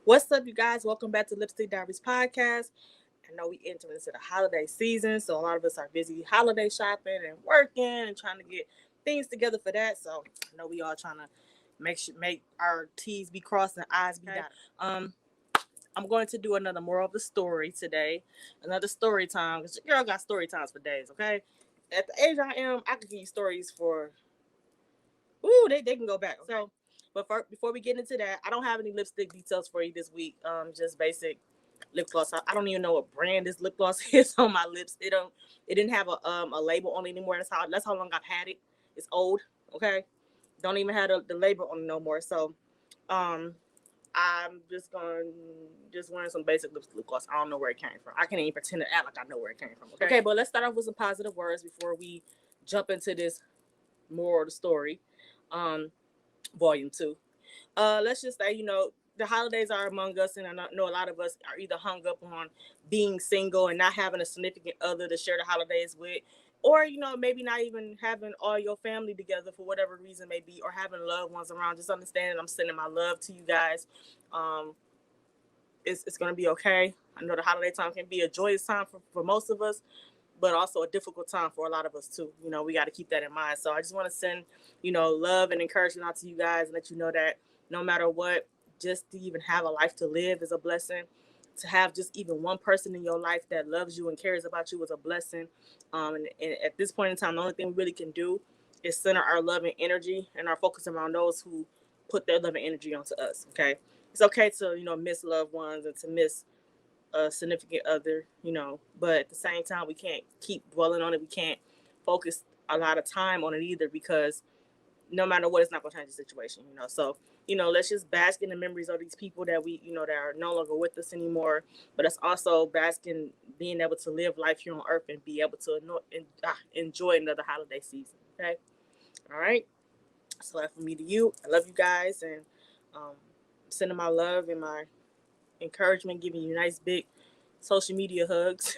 What's up, you guys? Welcome back to Lipstick Diaries podcast. I know we enter into the holiday season, so a lot of us are busy holiday shopping and working and trying to get things together for that. So I know we all trying to make our T's be crossed and I's be dotted. I'm going to do another moral of the story today, another story time because your girl got story times for days. Okay, at the age I am, I could give you stories for they can go back. So, but before we get into that, I don't have any lipstick details for you this week. Just basic lip gloss. I don't even know what brand this lip gloss is on my lips. It didn't have a label on it anymore. That's how long I've had it. It's old. Okay, don't even have the label on it no more. So, um, I'm just wearing some basic lip gloss. I don't know where it came from. I can't even pretend to act like I know where it came from. Okay, but let's start off with some positive words before we jump into this moral of the story. Um, volume 2. Let's just say, the holidays are among us, and I know a lot of us are either hung up on being single and not having a significant other to share the holidays with, or maybe not even having all your family together for whatever reason may be, or having loved ones around. Just understanding I'm sending my love to you guys. Um, it's gonna be okay. I know the holiday time can be a joyous time for most of us, but also a difficult time for a lot of us too. We got to keep that in mind. So I just want to send, love and encouragement out to you guys and let you know that no matter what, just to even have a life to live is a blessing. To have just even one person in your life that loves you and cares about you is a blessing. And at this point in time, the only thing we really can do is center our love and energy and our focus around those who put their love and energy onto us. Okay. It's okay to, miss loved ones and to miss a significant other, but at the same time, we can't keep dwelling on it. We can't focus a lot of time on it either because no matter what, it's not going to change the situation. So, let's just bask in the memories of these people that that are no longer with us anymore. But it's also basking being able to live life here on earth and be able to enjoy another holiday season. Okay. All right. So that's from me to you. I love you guys and um, sending my love and my encouragement, giving you nice big social media hugs.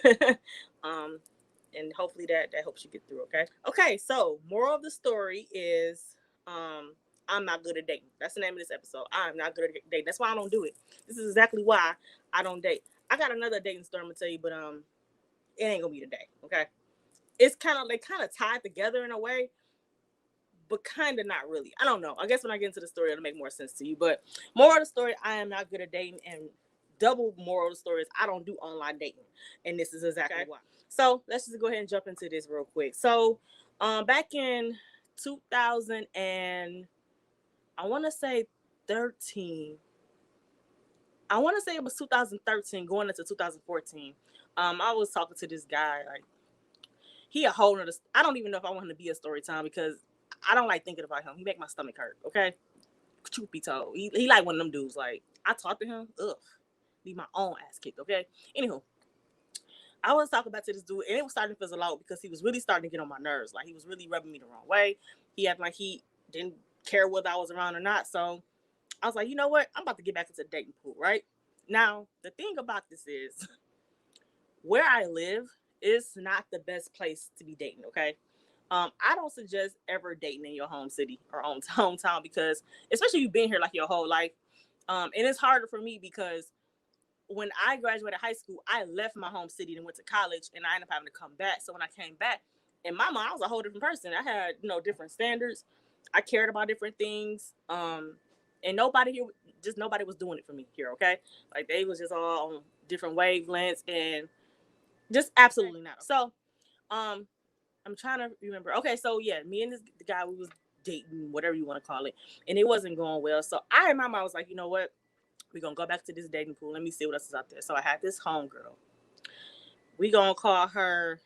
um, and hopefully that helps you get through. Okay. So moral of the story is I'm not good at dating. That's the name of this episode. I'm not good at dating. That's why I don't do it. This is exactly why I don't date. I got another dating story I'm gonna tell you, but it ain't gonna be today. Okay. It's they kind of tied together in a way, but kind of not really. I don't know. I guess when I get into the story, it'll make more sense to you. But moral of the story, I am not good at dating. And double moral of the story is I don't do online dating. And this is exactly why. So let's just go ahead and jump into this real quick. So back in 2000 and I want to say 13. I want to say it was 2013 going into 2014. I was talking to this guy. Like, he a whole nother. I don't even know if I want him to be a story time because I don't like thinking about him. He make my stomach hurt. Okay, truth be told, he like one of them dudes. Like, I talk to him, leave my own ass kicked. Okay. Anywho, I was talking about to this dude, and it was starting to fizzle out because he was really starting to get on my nerves. Like, he was really rubbing me the wrong way. He acted like he didn't care whether I was around or not. So I was like, you know what? I'm about to get back into the dating pool. Right now, the thing about this is, where I live is not the best place to be dating. Okay. I don't suggest ever dating in your home city or hometown because, especially you've been here like your whole life, and it's harder for me because when I graduated high school, I left my home city and went to college, and I ended up having to come back. So when I came back, in my mind, I was a whole different person. I had different standards. I cared about different things, and nobody was doing it for me here. Okay, like they was just all on different wavelengths and just absolutely not. So, um, I'm trying to remember. Okay, so yeah, me and the guy, we was dating, whatever you want to call it, and it wasn't going well. So in my mind, I was like, you know what? We're gonna go back to this dating pool. Let me see what else is out there. So I had this homegirl. We gonna call her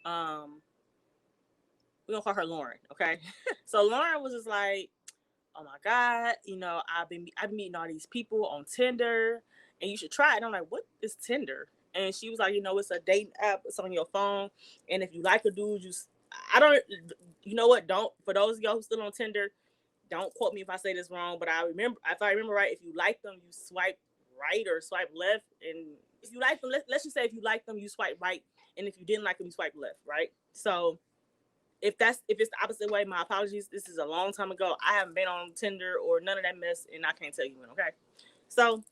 um Lauren, okay? So Lauren was just like, oh my God, I've been meeting all these people on Tinder and you should try it. And I'm like, what is Tinder? And she was like, it's a dating app. It's on your phone. And if you like a dude, I don't, you know what? Don't, for those of y'all who still on Tinder, don't quote me if I say this wrong, but if I remember right, if you like them, you swipe right or swipe left. And if you like them, let's just say if you like them, you swipe right. And if you didn't like them, you swipe left, right? So if it's the opposite way, my apologies. This is a long time ago. I haven't been on Tinder or none of that mess, and I can't tell you when. Okay, so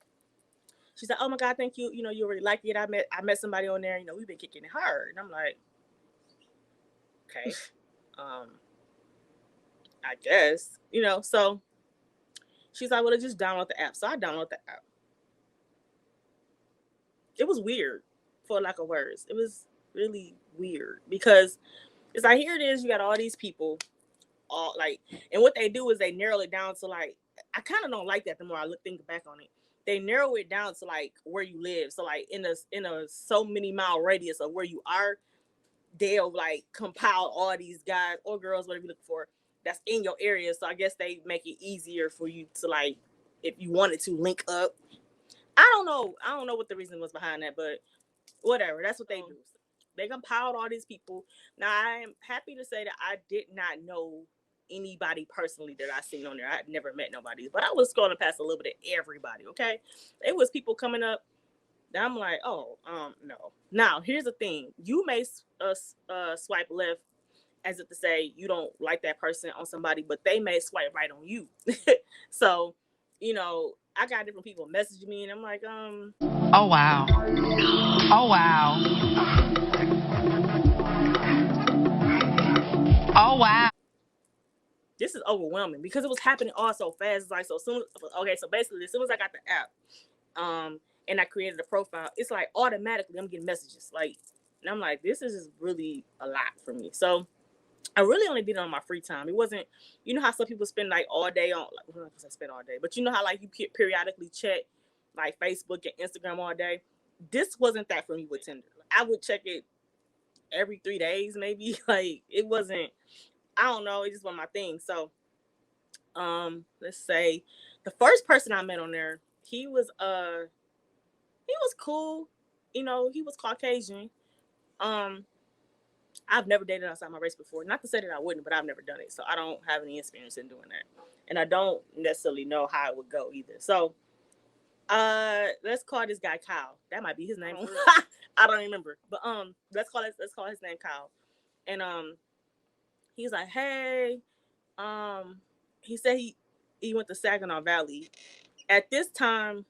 She's like, oh my God, thank you. You know, you really like it. I met somebody on there. You know, we've been kicking it hard. And I'm like, okay, I guess, you know. So she's like, well, just download the app. So I download the app. It was weird, for lack of words. It was really weird because it's like, here it is. You got all these people, all like, and what they do is they narrow it down to like, I kind of don't like that the more I think back on it. They narrow it down to like where you live. So like in a so many mile radius of where you are, they'll like compile all these guys or girls, whatever you look for, that's in your area. So I guess they make it easier for you to like, if you wanted to link up. I don't know what the reason was behind that, but whatever. That's what they do. They compiled all these people. Now I'm happy to say that I did not know anybody personally that I seen on there. I had never met nobody, but I was scrolling past a little bit of everybody. Okay, it was people coming up. I'm like, oh, no. Now here's the thing: you may swipe left as if to say you don't like that person on somebody, but they may swipe right on you. So, you know, I got different people messaging me, and I'm like, Oh wow. Oh wow. Oh wow. this is overwhelming because it was happening all so fast. It's like, so soon. Okay, so basically, as soon as I got the app, and I created a profile, it's like automatically I'm getting messages. Like, and I'm like, this is just really a lot for me. So I really only did it on my free time. It wasn't, you know how some people spend like all day on, like, well, I spend all day, but you know how like you periodically check like Facebook and Instagram all day. This wasn't that for me with Tinder. I would check it every 3 days, maybe. Like, it wasn't. I don't know. It just wasn't my thing. So, let's say the first person I met on there, he was cool. You know, he was Caucasian. Um, I've never dated outside my race before. Not to say that I wouldn't, but I've never done it. So I don't have any experience in doing that. And I don't necessarily know how it would go either. So let's call this guy Kyle. That might be his name. I don't remember. But let's call his name Kyle. And he's like, hey, he said he went to Saginaw Valley. At this time,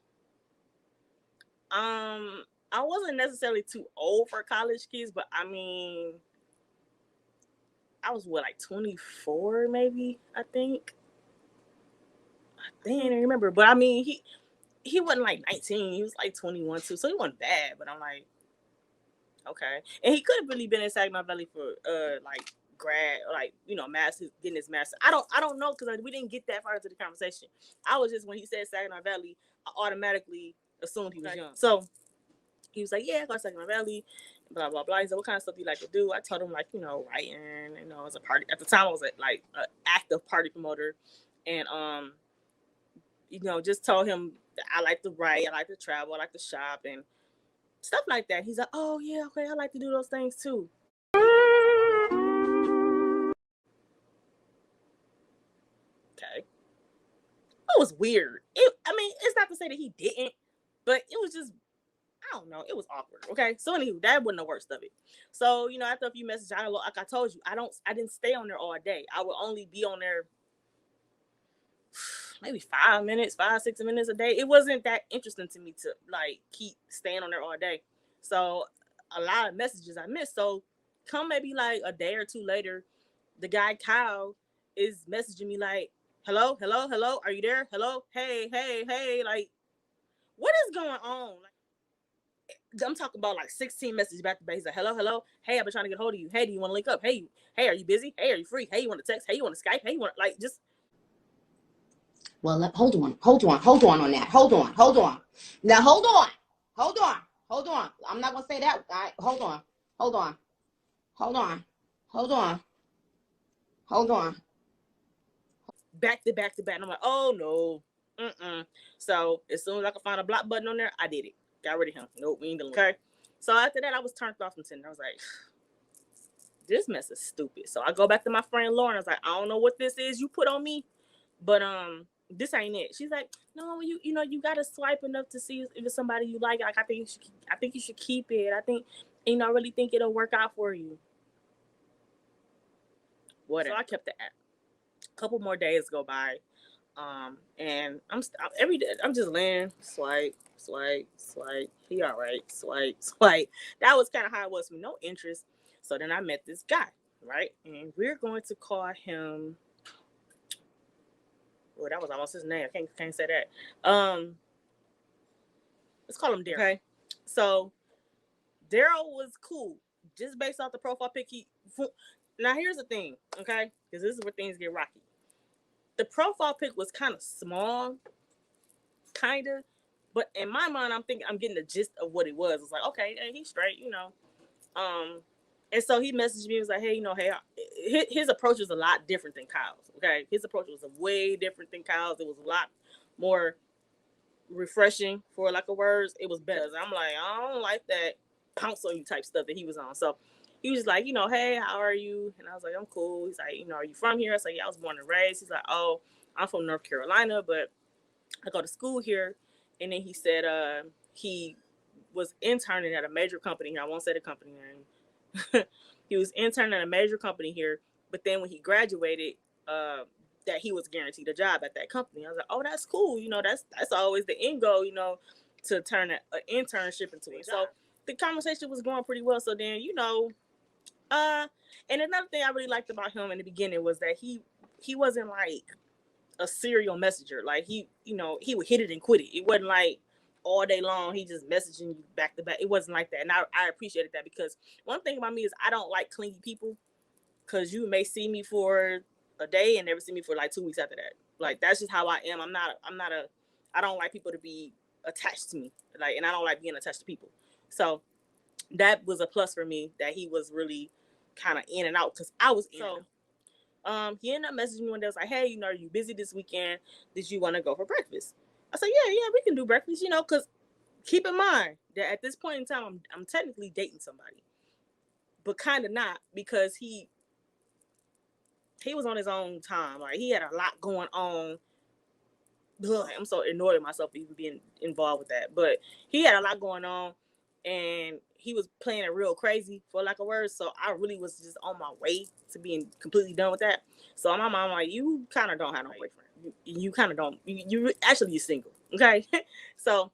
I wasn't necessarily too old for college kids, but I mean, I was like 24 maybe, I think. I didn't remember, but I mean, he wasn't like 19. He was like 21 too, so he wasn't bad. But I'm like, okay, and he could have really been in Saginaw Valley for like grad, or like, you know, master's, getting his master. I don't know, because we didn't get that far into the conversation. I was just, when he said Saginaw Valley, I automatically assumed he was young. So he was like, yeah, I go to Saginaw Valley, blah blah blah. He said, what kind of stuff do you like to do? I told him, like, you know, writing. You know, as a party, at the time I was like an active party promoter, and you know, just told him that I like to write, I like to travel, I like to shop and stuff like that. He's like, oh yeah, okay, I like to do those things too. Okay. It was weird. I mean, it's not to say that he didn't, but it was just, I don't know, it was awkward. Okay. So anywho, that wasn't the worst of it. So, you know, after a few messages, like I told you, I didn't stay on there all day. I would only be on there maybe 5 minutes, 5, 6 minutes a day. It wasn't that interesting to me to like keep staying on there all day. So a lot of messages I missed. So come maybe like a day or two later, the guy Kyle is messaging me like, hello, hello, hello, are you there? Hello, hey, hey, hey, like, what is going on? Like, I'm talking about like 16 messages back to back. He's like, hello, hello, hey, I've been trying to get a hold of you. Hey, do you want to link up? Hey, hey, are you busy? Hey, are you free? Hey, you want to text? Hey, you want to Skype? Hey, you want to, like, just. Well, hold on that. Hold on. Now, hold on. I'm not gonna say that. Hold on. Back to back to back. And I'm like, oh no. So as soon as I could find a block button on there, I did it. Got rid of him. Nope, we ain't gonna. Okay. So after that, I was turned off from Tinder. I was like, this mess is stupid. So I go back to my friend Lauren. I was like, I don't know what this is you put on me, but this ain't it. She's like, no, you know, you gotta swipe enough to see if it's somebody you like. Like, I think you should keep it. I think, you know, I really think it'll work out for you. Whatever. So I kept the app. A couple more days go by. And every day I'm just laying, swipe, swipe, swipe. He all right, swipe, swipe. That was kind of how it was with no interest. So then I met this guy, right? And we're going to call him. Well, that was almost his name. I can't say that. Let's call him Daryl. Okay. So Daryl was cool, just based off the profile pic. Now here's the thing, okay? Because this is where things get rocky. The profile pic was kind of small, kind of, but in my mind, I'm thinking I'm getting the gist of what it was. It's like, okay, hey, he's straight, And so he messaged me. He was like, hey, his approach was a lot different than Kyle's. Okay, his approach was way different than Kyle's. It was a lot more refreshing, for lack of words. It was better. I'm like, I don't like that pounce on you type stuff that he was on. So he was like, hey, how are you? And I was like, I'm cool. He's like, are you from here? I was like, yeah, I was born and raised. He's like, oh, I'm from North Carolina, but I go to school here. And then he said he was interning at a major company here. I won't say the company name. He was interning at a major company here, but then when he graduated, that he was guaranteed a job at that company. I was like, oh, that's cool. That's always the end goal, to turn an internship into a job. So the conversation was going pretty well. So then, and another thing I really liked about him in the beginning was that he wasn't like a serial messenger. Like he would hit it and quit it. It wasn't like all day long he just messaging you back to back. It wasn't like that. And I appreciated that, because one thing about me is I don't like clingy people, because you may see me for a day and never see me for like 2 weeks after that. Like, that's just how I am. I don't like people to be attached to me. Like, and I don't like being attached to people. So that was a plus for me, that he was really kind of in and out, because I was in. So he ended up messaging me one day. I was like, hey, are you busy this weekend? Did you want to go for breakfast? I said, yeah, we can do breakfast, because keep in mind that at this point in time, I'm technically dating somebody, but kind of not, because he was on his own time. Like, he had a lot going on. Ugh, I'm so annoyed at myself for even being involved with that. But he had a lot going on, and he was playing it real crazy, for lack of words. So I really was just on my way to being completely done with that. So my mom like, you kind of don't have no boyfriend. You kind of don't. You actually, you're single. Okay. So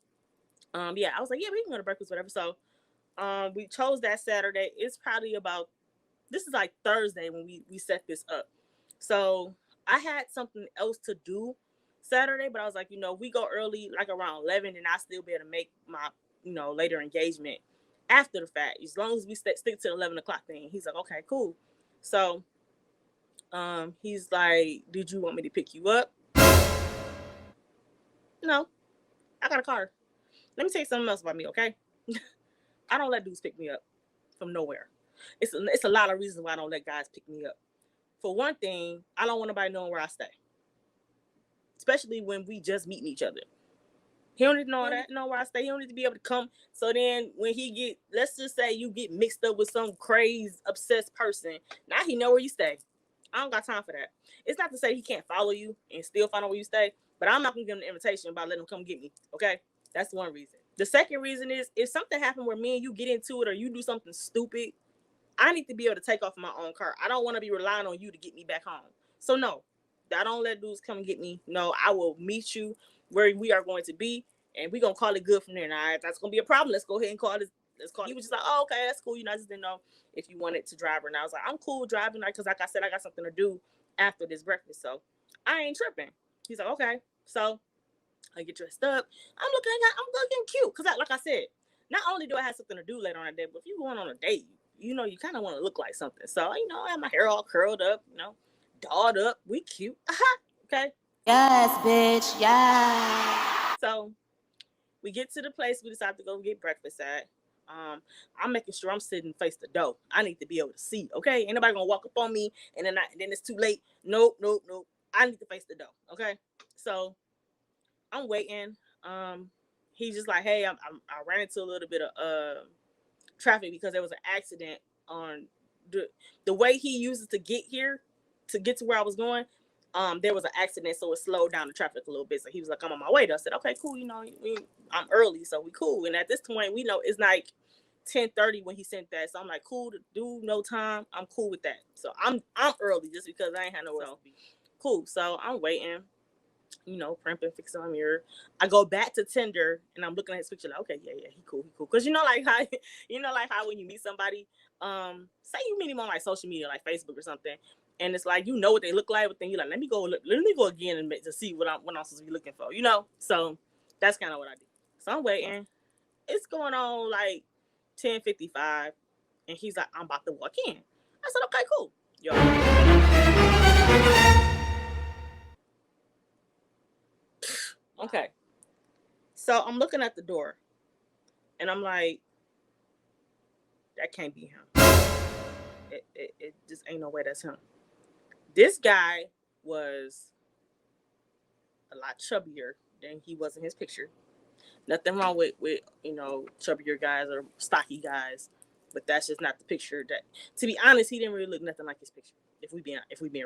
yeah, I was like, yeah, we can go to breakfast, whatever. So we chose that Saturday. It's probably about, this is like Thursday when we set this up. So I had something else to do Saturday, but I was like, we go early, like around 11, and I still be able to make my, later engagement after the fact, as long as we stick to the 11 o'clock thing. He's like, okay, cool. So he's like, did you want me to pick you up? No, I got a car. Let me tell you something else about me, okay? I don't let dudes pick me up from nowhere. It's a lot of reasons why I don't let guys pick me up. For one thing, I don't want nobody knowing where I stay, especially when we just meeting each other. He don't need to know where I stay. He don't need to be able to come. So then when let's just say you get mixed up with some crazy, obsessed person, now he know where you stay. I don't got time for that. It's not to say he can't follow you and still find out where you stay, but I'm not going to give him an invitation about letting him come get me, okay? That's one reason. The second reason is, if something happened where me and you get into it, or you do something stupid, I need to be able to take off in my own car. I don't want to be relying on you to get me back home. So no, I don't let dudes come and get me. No, I will meet you where we are going to be, and we're going to call it good from there. Now, if that's going to be a problem, let's go ahead and call it. He was just like, oh, okay, that's cool. I just didn't know if you wanted to drive. And I was like, I'm cool driving, because like I said, I got something to do after this breakfast, so I ain't tripping. He's like, okay. So I get dressed up. I'm looking cute, because like I said, not only do I have something to do later on that day, but if you're going on a date, you kind of want to look like something. So, I have my hair all curled up, dolled up. We cute. Okay. Yes, bitch. Yeah. So we get to the place we decide to go get breakfast at. I'm making sure I'm sitting face the door. I need to be able to see. Okay, ain't nobody gonna walk up on me, and then it's too late. Nope. I need to face the door. Okay. So I'm waiting. He's just like, hey, I ran into a little bit of traffic, because there was an accident on the way he uses to get here, to get to where I was going. There was an accident, so it slowed down the traffic a little bit. So he was like, I'm on my way. I said, okay, cool. I'm early, so we cool. And at this point, we know it's like 10:30 when he sent that. So I'm like, cool, to do no time. I'm cool with that. So I'm early, just because I ain't had nowhere else to be. Cool. So I'm waiting. primping, fixing my mirror. I go back to Tinder and I'm looking at his picture like, okay, yeah, he cool. Cause like how, like how when you meet somebody, say you meet him on like social media, like Facebook or something, and it's like, what they look like, but then you're like, let me go again and to see what I'm supposed to be looking for, So that's kind of what I do. So I'm waiting. It's going on like 10:55, and he's like, I'm about to walk in. I said, okay, cool. Yo. Okay. So I'm looking at the door, and I'm like, that can't be him. It just ain't no way that's him. This guy was a lot chubbier than he was in his picture. Nothing wrong with chubbier guys or stocky guys, but that's just not the picture. That, to be honest, he didn't really look nothing like his picture. If we being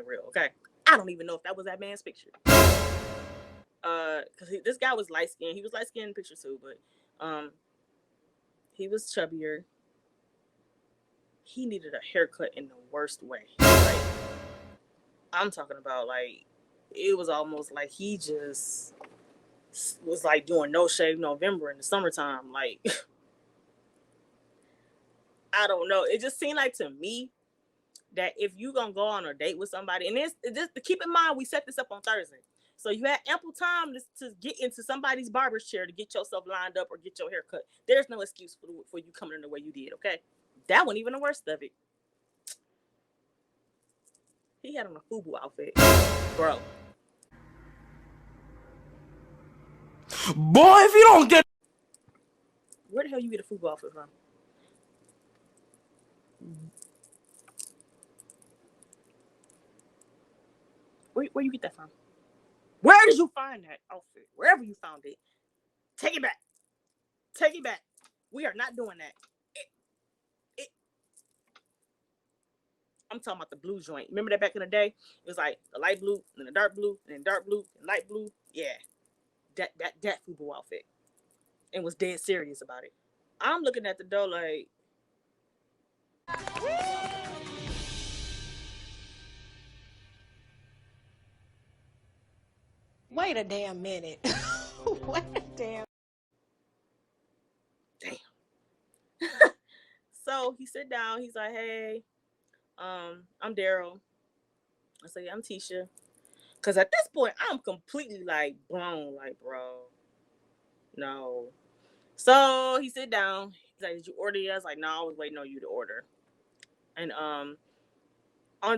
real, okay. I don't even know if that was that man's picture. Because this guy was light skinned. He was light skinned in the picture too, but he was chubbier. He needed a haircut in the worst way. Like, I'm talking about, like, it was almost like he just was like doing no shave November in the summertime. Like, I don't know. It just seemed like to me that if you gonna go on a date with somebody, and it's just to keep in mind, we set this up on Thursday, so you had ample time to get into somebody's barber's chair to get yourself lined up or get your hair cut. There's no excuse for you coming in the way you did. Okay, that wasn't even the worst of it. He had on a FUBU outfit, bro. Boy, if you don't get... Where the hell you get a FUBU outfit from? Where you get that from? Where did you find that outfit? Wherever you found it, take it back. Take it back. We are not doing that. I'm talking about the blue joint. Remember that back in the day? It was like the light blue, and the dark blue, and then dark blue, and light blue. Yeah. That FUBU outfit. And was dead serious about it. I'm looking at the door like, wait a damn minute. Wait a damn. So he sit down. He's like, hey, I'm Daryl. I say, I'm Tisha. Because at this point, I'm completely like blown. Like, bro, no. So he sit down. He's like, did you order yet? I was like, no, I was waiting on you to order. And on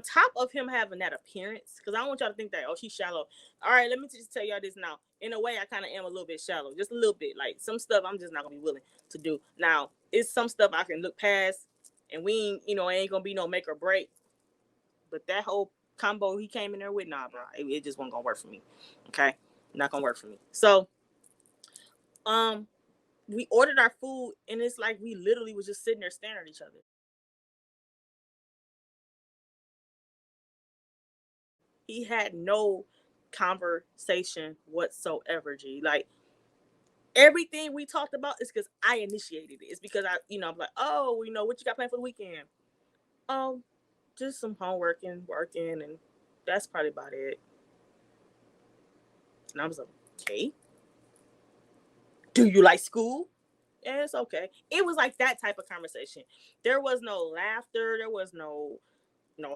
top of him having that appearance, because I don't want y'all to think that, oh, she's shallow. All right, let me just tell y'all this now. In a way, I kind of am a little bit shallow, just a little bit. Like, some stuff I'm just not gonna be willing to do. Now, it's some stuff I can look past, and we ain't, it ain't gonna be no make or break. But that whole combo he came in there with, nah, bro, it just wasn't gonna work for me. Okay, not gonna work for me. So, we ordered our food, and it's like we literally was just sitting there staring at each other. He had no conversation whatsoever, G. Like, everything we talked about is because I initiated it. It's because I'm like, oh, what you got planned for the weekend? Oh, just some homework and working, and that's probably about it. And I was like, okay. Do you like school? Yeah, it's okay. It was like that type of conversation. There was no laughter. There was no,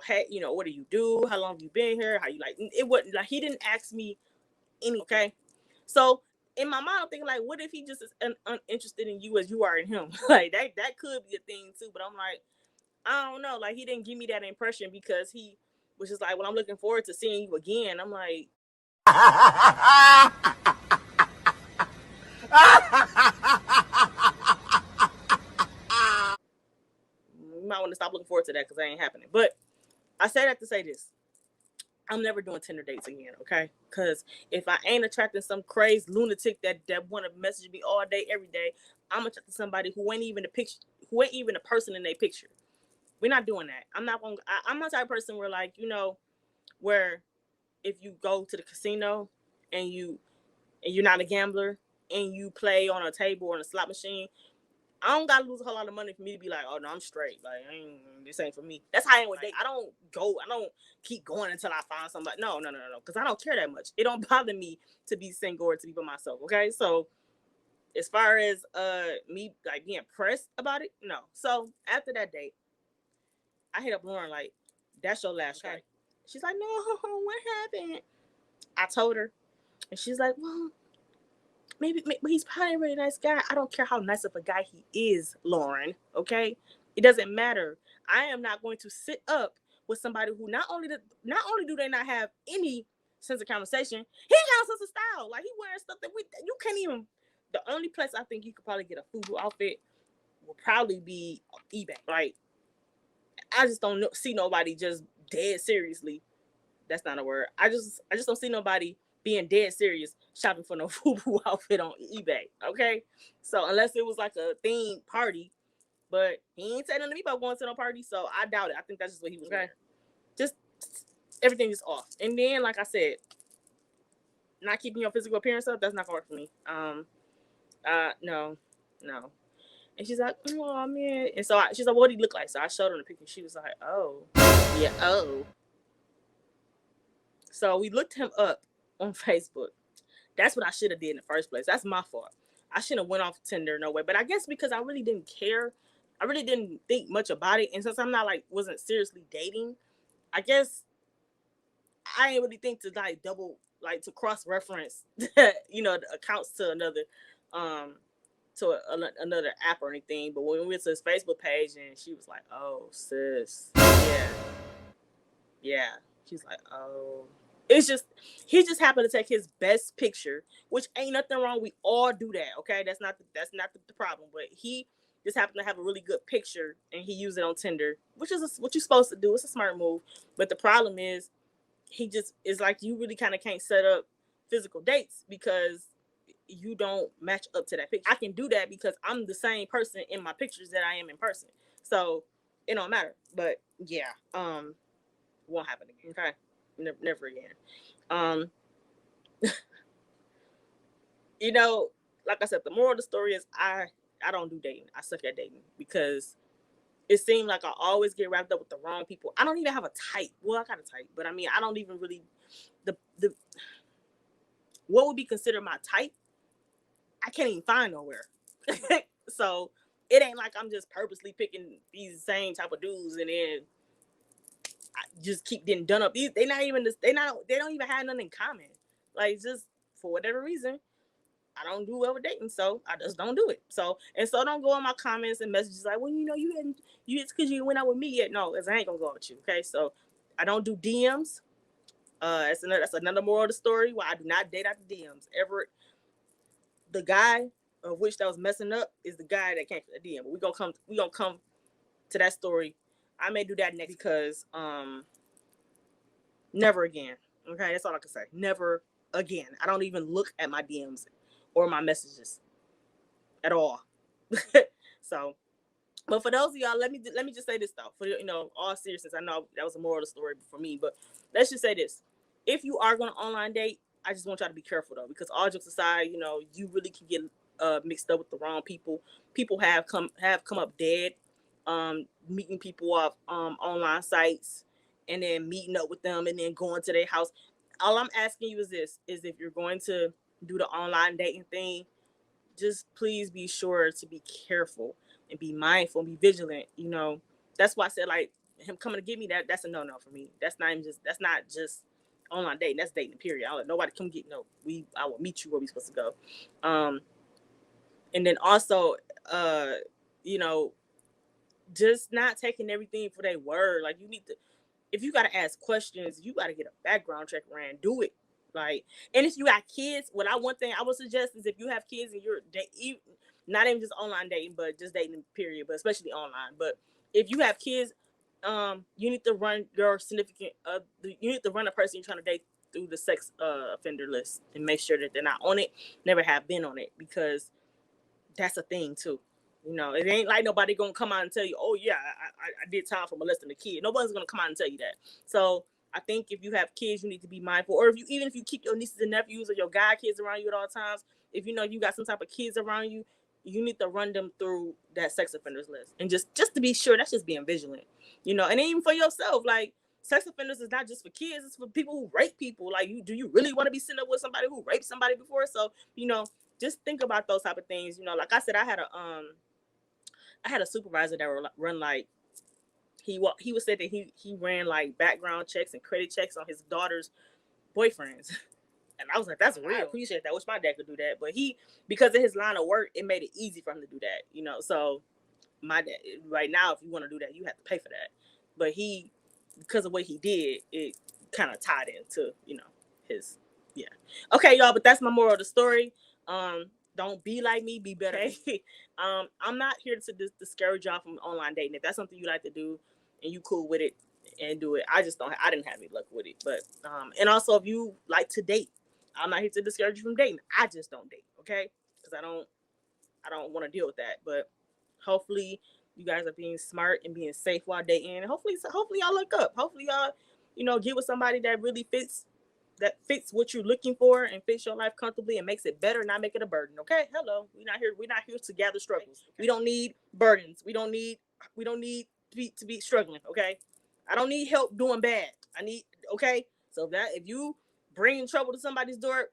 hey, what do you do? How long have you been here? How you like? It wasn't like he didn't ask me any. Okay, so in my mind, I'm thinking like, what if he just is uninterested in you as you are in him? Like that could be a thing too. But I'm like, I don't know. Like, he didn't give me that impression because he was just like, well, I'm looking forward to seeing you again. I'm like, you might want to stop looking forward to that because that ain't happening. But I say that to say this. I'm never doing Tinder dates again, okay? Because if I ain't attracting some crazy lunatic that want to message me all day, every day, I'm attracting somebody who ain't even a person in their picture. We're not doing that. I'm not the type of person where, like, where if you go to the casino and you're not a gambler and you play on a table or on a slot machine, I don't gotta lose a whole lot of money for me to be like, oh no, I'm straight. Like, this ain't for me. That's how I am with dating. I don't keep going until I find somebody. No. Because I don't care that much. It don't bother me to be single or to be by myself. Okay, so as far as me like being pressed about it, no. So after that date, I hit up Lauren like, that's your last strike. She's like, no, what happened? I told her, and she's like, well, maybe he's probably a really nice guy. I don't care how nice of a guy he is, Lauren. Okay, it doesn't matter. I am not going to sit up with somebody who not only do they not have any sense of conversation, he has sense of style. Like, he wearing stuff that you can't even. The only place I think you could probably get a FUBU outfit will probably be eBay. Like, I just don't see nobody just dead seriously. That's not a word. I just don't see nobody being dead serious shopping for no FUBU outfit on eBay. Okay, so unless it was like a themed party, but he ain't saying nothing to me about going to no party, so I doubt it. I think that's just what he was wearing. Just everything is off. And then, like I said, not keeping your physical appearance up, that's not gonna work for me. No. And she's like, oh man. And so she's like, what did he look like? So I showed her the picture. She was like, oh, yeah, oh. So we looked him up on Facebook. That's what I should have did in the first place. That's my fault. I shouldn't have went off Tinder, no way. But I guess because I really didn't care, I really didn't think much about it. And since I'm not wasn't seriously dating, I guess I didn't really think to to cross reference, the accounts to another, another app or anything. But when we went to his Facebook page, and she was like, "Oh, sis, yeah," she's like, "Oh." It's just he just happened to take his best picture, which ain't nothing wrong. We all do that, okay? That's not the problem. But he just happened to have a really good picture, and he used it on Tinder, which is what you're supposed to do. It's a smart move. But the problem is, he just is like, you really kind of can't set up physical dates because you don't match up to that picture. I can do that because I'm the same person in my pictures that I am in person, so it don't matter. But yeah, won't happen again. Okay. Never again. Um, like I said, the moral of the story is I don't do dating. I suck at dating because it seemed like I always get wrapped up with the wrong people. I don't even have a type. Well, I got a type, but I mean, I don't even really the what would be considered my type. I can't even find nowhere. So it ain't like I'm just purposely picking these same type of dudes and then I just keep getting done up. They don't even have nothing in common. Like, just for whatever reason, I don't do well with dating, so I just don't do it. So don't go in my comments and messages like, well, it's because you went out with me yet. No, because I ain't gonna go out with you. Okay, so I don't do DMs. That's another moral of the story. Why I do not date after DMs ever. The guy of which that was messing up is the guy that came for the DM. But we gonna come to that story. I may do that next because never again. Okay, that's all I can say. Never again. I don't even look at my DMs or my messages at all. So, but for those of y'all, let me just say this though. For all seriousness, I know that was a moral of the story for me, but let's just say this: if you are going to online date, I just want y'all to be careful though, because all jokes aside, you really can get mixed up with the wrong people. People have come up dead, meeting people off online sites, and then meeting up with them, and then going to their house. All I'm asking you is this: is if you're going to do the online dating thing, just please be sure to be careful and be mindful and be vigilant. That's why I said, like, him coming to get me, that's a no for me. That's not just online dating. That's dating, period. I'll let nobody come get I will meet you where we supposed to go. And then also, you know, just not taking everything for their word. Like, you need to, if you got to ask questions, you got to get a background check ran. Do it. Like, and if you got kids, one thing I would suggest is if you have kids and you're not even just online dating, but just dating, period, but especially online. But if you have kids, you need to run your significant, you need to run a person you're trying to date through the sex offender list and make sure that they're not on it, never have been on it, because that's a thing too. It ain't like nobody gonna come out and tell you, oh yeah, I did time for molesting a kid. Nobody's gonna come out and tell you that. So I think if you have kids, you need to be mindful. Or even if you keep your nieces and nephews or your god kids around you at all times, if you know you got some type of kids around you, you need to run them through that sex offenders list, and just to be sure. That's just being vigilant, you know. And even for yourself, like, sex offenders is not just for kids; it's for people who rape people. Like, do you really want to be sitting up with somebody who raped somebody before? So, you know, just think about those type of things. You know, like I said, I had a supervisor that would run like he was said that he ran like background checks and credit checks on his daughter's boyfriends. And I was like, that's real. I appreciate that. I wish my dad could do that. But because of his line of work, it made it easy for him to do that, you know. So my dad, right now, if you want to do that, you have to pay for that. But because of what he did, it kind of tied into, you know, his, yeah. Okay, y'all, but that's my moral of the story. Don't be like me, be better. Okay? I'm not here to discourage y'all from online dating. If that's something you like to do and you cool with it, and do it. I didn't have any luck with it. But and also, if you like to date, I'm not here to discourage you from dating. I just don't date, okay? Because I don't want to deal with that. But hopefully you guys are being smart and being safe while dating. And hopefully y'all look up. Hopefully y'all, you know, get with somebody that really fits what you're looking for and fits your life comfortably and makes it better, not make it a burden. Okay? Hello. We're not here to gather struggles. Okay? We don't need burdens. We don't need to be struggling, okay? I don't need help doing bad. Okay? So if you bring trouble to somebody's door,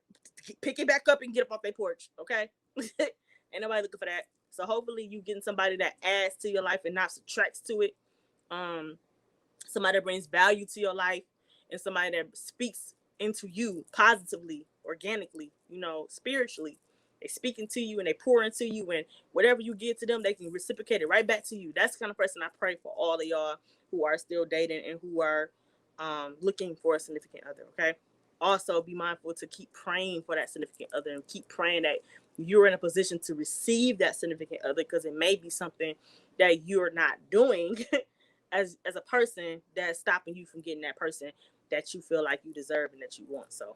pick it back up and get up off their porch, okay? Ain't nobody looking for that. So hopefully you getting somebody that adds to your life and not subtracts to it. Somebody that brings value to your life, and somebody that speaks into you positively, organically, you know, spiritually. They speak into you and they pour into you, and whatever you give to them, they can reciprocate it right back to you. That's the kind of person I pray for all of y'all who are still dating and who are looking for a significant other, okay? Also, be mindful to keep praying for that significant other and keep praying that you're in a position to receive that significant other, because it may be something that you're not doing as a person that's stopping you from getting that person that you feel like you deserve and that you want. So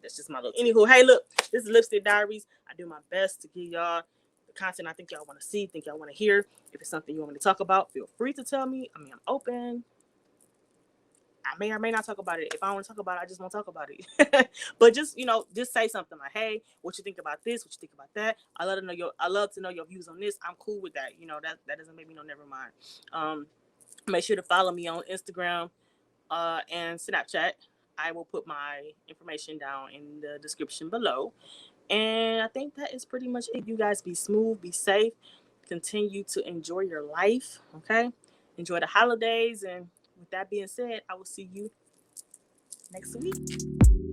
that's just my little anywho. Hey, look, this is Lipstick Diaries. I do my best to give y'all the content I think y'all want to see, think y'all want to hear. If it's something you want me to talk about, feel free to tell me. I mean, I'm open. I may or may not talk about it. If I want to talk about it, I just won't talk about it. But just, you know, just say something like, hey, what you think about this? What you think about that? I love to know your views on this. I'm cool with that. You know, that doesn't make me no never mind. Make sure to follow me on Instagram and Snapchat. I will put my information down in the description below. And I think that is pretty much it. You guys be smooth, be safe, continue to enjoy your life, okay? Enjoy the holidays. And with that being said, I will see you next week.